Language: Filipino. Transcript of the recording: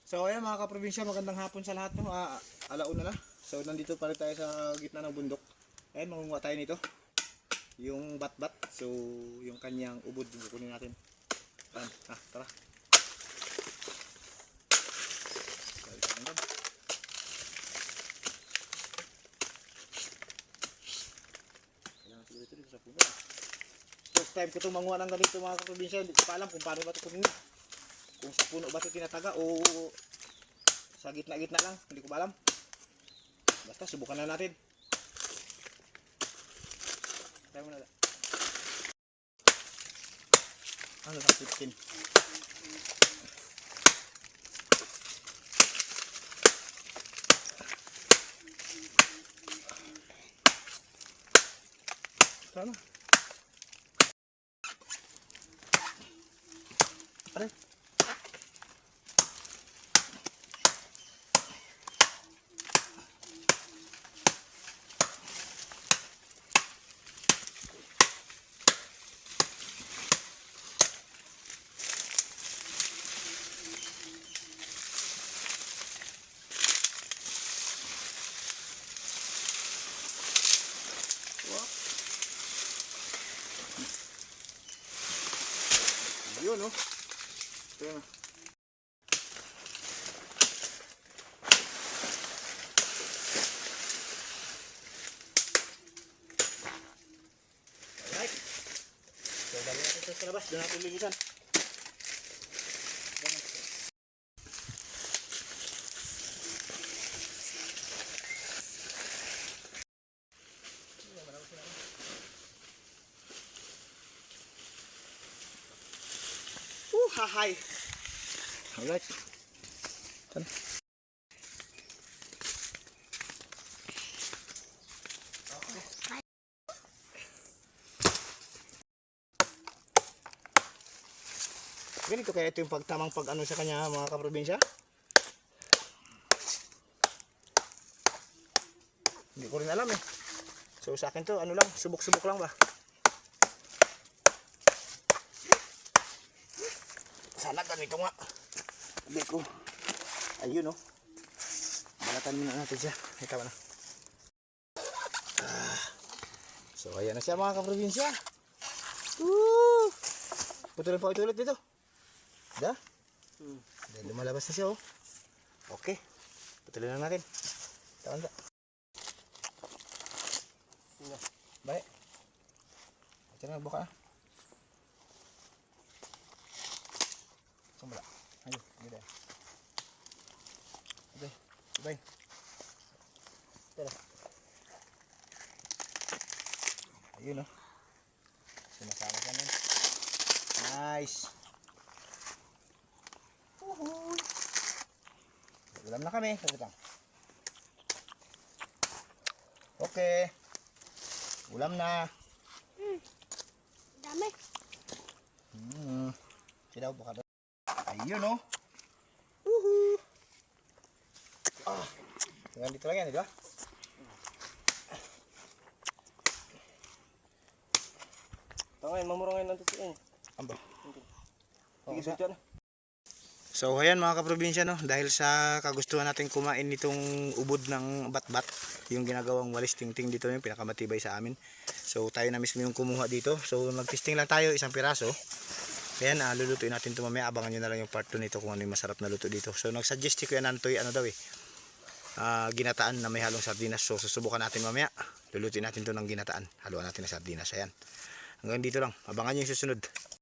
So ayan mga kaprobinsya, magandang hapon sa lahat, no? Alauna na. So nandito pa rin tayo sa gitna ng bundok. Ayan, mangunguha tayo nito. Yung bat-bat. So yung kanyang ubod, kukunin natin. Ayan, tara. First time ko itong manguha ng ganito mga kaprobinsya. Hindi ko pa alam kung paano ba ito kunin. Kung sa puno ba ito tinataga o sa gitna-gitna lang, hindi ko ba alam. Basta subukan na natin. Tayo muna. Ano lang 15. Sana. Aray. Yun, no? Ito yun. Alright. So, dali natin ito sa labas. Doon natin lilisan. Hahay. Alright. Sana. Ganito kaya ito yung pagtamang pag-ano sa kanya mga kaprobinsya? Hindi ko rin alam eh. So sa akin to, ano lang, subok-subok lang ba? Sana ganito nga. Sabi ko. Ayun, no. Balatan muna natin siya. Ito na. So ayan na siya mga kaprobinsya. Putulin pa ito ulit dito. Da? Dahil lumalabas na siya, oh. Okay. Putulin na natin. Tawan ba? Baik. Ito na, buka na. Sumula. Ayo, gede. Oke, baik. Tara. Ayun, no. Sumasama ka nun. Nice. Ulam na kami. Okay. Ulam na. Dami. Sidaw buka doon. Ayun, no. Tinggal dito lang yan, di ba? Tangan, mamurangin lang ito yan. Amba. Sige, sa dyan. So ayan mga kaprobinsya, no, dahil sa kagustuhan natin kumain nitong ubod ng bat-bat, yung ginagawang walis tingting dito, yung pinakamatibay sa amin. So tayo na mismo yung kumuha dito. So nagtesting lang tayo, isang piraso. Ayan, lulutuin natin ito mamaya. Abangan nyo na lang yung part 2 nito kung ano yung masarap na luto dito. So nagsuggest si Kuya Nantoy, ano daw eh, ginataan na may halong sardinas. So susubukan natin mamaya. Lulutuin natin ito ng ginataan. Haluan natin ng sardinas. Ayan. Hanggang dito lang. Abangan nyo yung susunod.